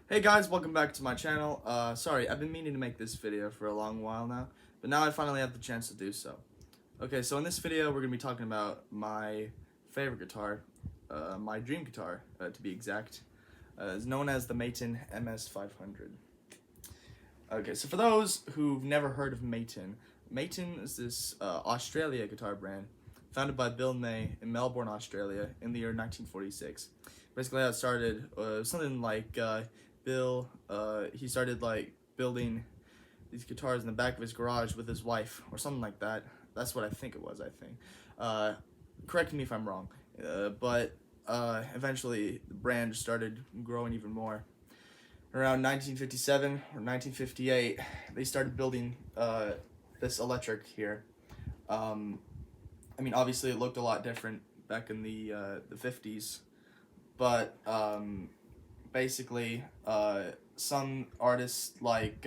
Hey guys, welcome back to my channel. Sorry, I've been meaning to make this video for a long while now, but now I finally have the chance to do so. Okay, so in this video we're going to be talking about my favorite guitar, my dream guitar to be exact. Is known as the Maton MS500. Okay, so for those who've never heard of Maton, Maton is this Australia guitar brand founded by Bill May in Melbourne, Australia in the year 1946. Basically how it started was something like Bill, he started like building these guitars in the back of his garage with his wife or something like that. That's what I think it was, I think. Correct me if I'm wrong. But eventually the brand just started growing even more. Around 1957 or 1958, they started building this electric here. I mean, obviously it looked a lot different back in the 50s, but basically some artists like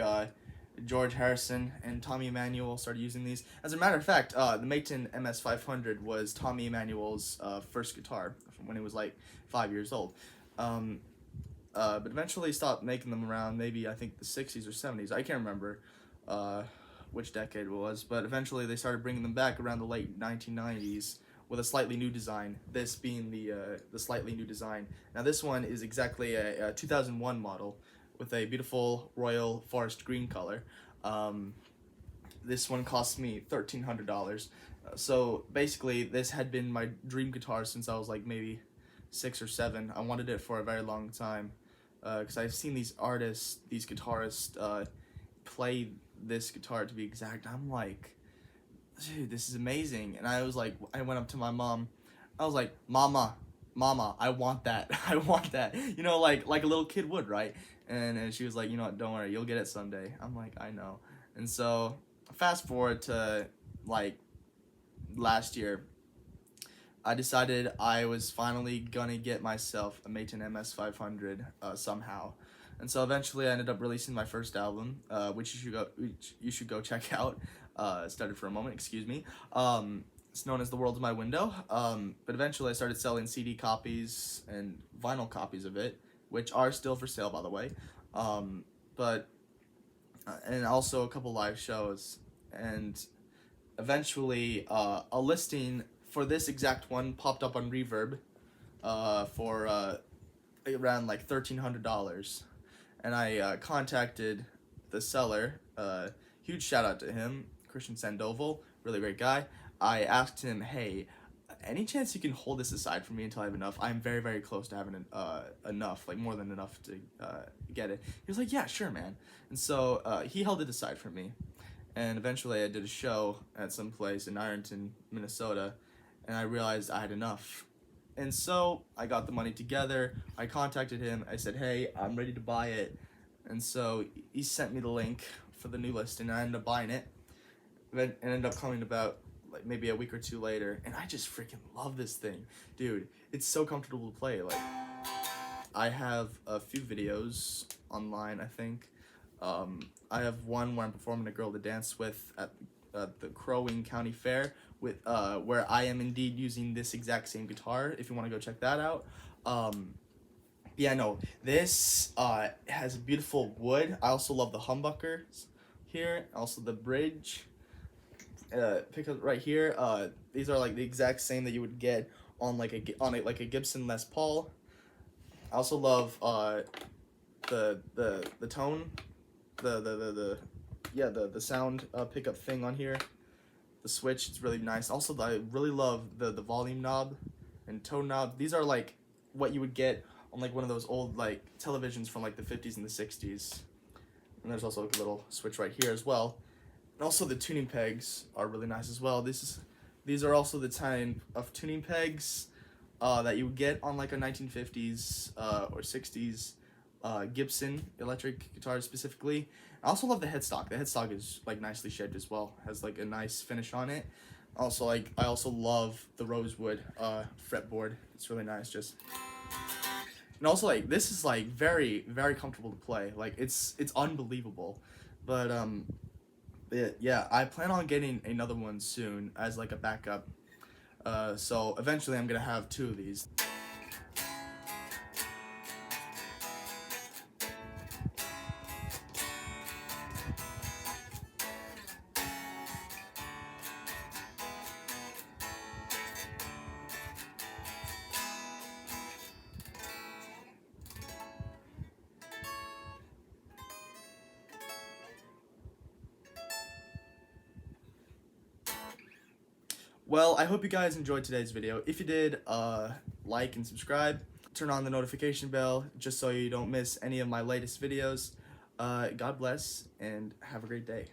George Harrison and Tommy Emmanuel started using these. As a matter of fact, the Maton MS500 was Tommy Emmanuel's first guitar from when he was like 5 years old. But eventually stopped making them around maybe I think the 60s or 70s. I can't remember which decade it was, but eventually they started bringing them back around the late 1990s with a slightly new design, this being the slightly new design. Now this one is exactly a 2001 model with a beautiful royal forest green color. This one cost me $1,300. So basically this had been my dream guitar since I was like maybe 6 or 7. I wanted it for a very long time because I've seen these artists, these guitarists play this guitar to be exact. I'm like, dude, this is amazing. And I went up to my mom. I was like, Mama, I want that. I want that. You know, like a little kid would, right? And she was like, you know what, don't worry, you'll get it someday. I'm like, I know. And so fast forward to like last year, I decided I was finally gonna get myself a Maton MS500 somehow. And so eventually I ended up releasing my first album, which you should go check out. Started for a moment, excuse me. It's known as The World is My Window. But eventually I started selling CD copies and vinyl copies of it, which are still for sale, by the way. But and also a couple live shows. And eventually a listing for this exact one popped up on Reverb for around like $1,300. And I contacted the seller. Huge shout out to him, Christian Sandoval, really great guy. I asked him, hey, any chance you can hold this aside for me until I have enough? I'm very, very close to having enough, like more than enough to get it. He was like, yeah, sure, man. And so he held it aside for me. And eventually I did a show at some place in Ironton, Minnesota, and I realized I had enough. And so I got the money together. I contacted him. I said, hey, I'm ready to buy it. And so he sent me the link for the new listing, and I ended up buying it. It ended up coming about like maybe a week or two later, and I just freaking love this thing. Dude, it's so comfortable to play. Like, I have a few videos online, I think. I have one where I'm performing a girl to dance with at the Crow Wing County Fair, with where I am indeed using this exact same guitar. If you want to go check that out. Yeah, no, this has a beautiful wood. I also love the humbuckers here. Also the bridge pickup right here. These are like the exact same that you would get on like a Gibson Les Paul. I also love the tone, the sound pickup thing on here. The switch, it's really nice. Also, I really love the volume knob and tone knob. These are like what you would get on like one of those old like televisions from like the 50s and the 60s. And there's also a little switch right here as well. And also the tuning pegs are really nice as well. These are also the type of tuning pegs that you would get on like a 1950s or 60s Gibson electric guitar specifically. I also love the headstock. The headstock is like nicely shaped as well. Has like a nice finish on it. Also, like, I also love the rosewood fretboard. It's really nice. Just, and also like this is like very, very comfortable to play. Like it's unbelievable. But yeah, I plan on getting another one soon as like a backup. So eventually I'm gonna have 2 of these. Well, I hope you guys enjoyed today's video. If you did, like and subscribe. Turn on the notification bell just so you don't miss any of my latest videos. God bless and have a great day.